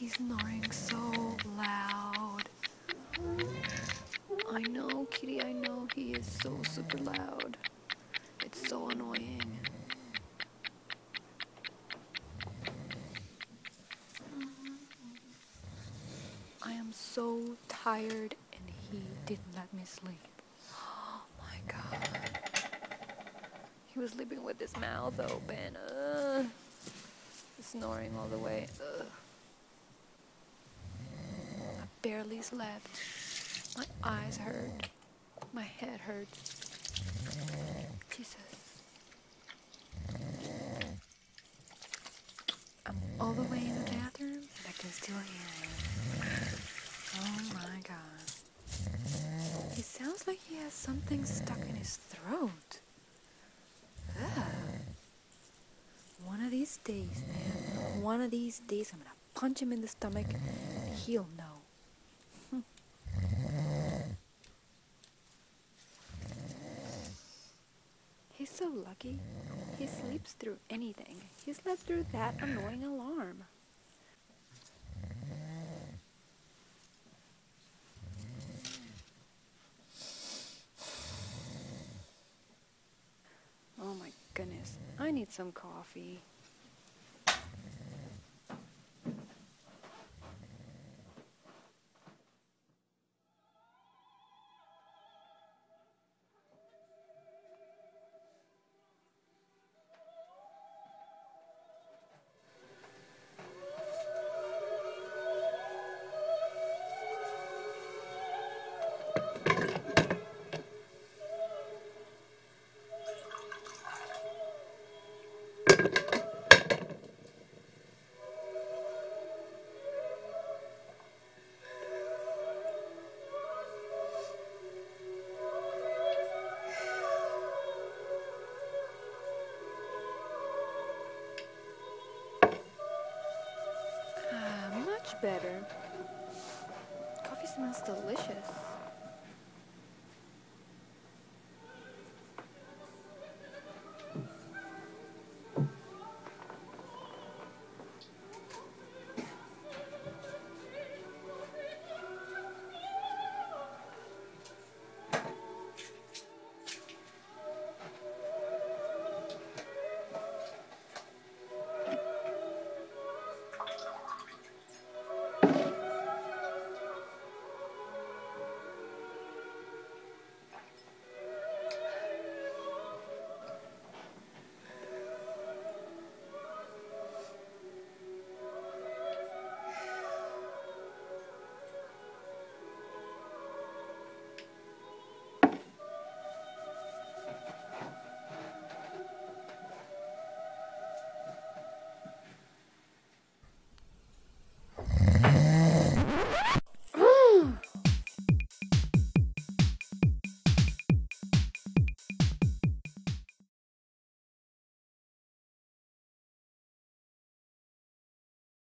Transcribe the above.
He's snoring so loud. I know, kitty, I know he is so super loud. It's so annoying. I am so tired and he didn't let me sleep. Oh my god. He was sleeping with his mouth open. Snoring all the way. I barely slept. My eyes hurt. My head hurts. Jesus. I'm all the way in the bathroom and I can still hear him. Oh my god. He sounds like he has something stuck in his throat. Ugh. One of these days, man. One of these days I'm gonna punch him in the stomach and he'll know. He's so lucky. He sleeps through anything. He slept through that annoying alarm. Oh my goodness. I need some coffee. Much better. Coffee smells delicious.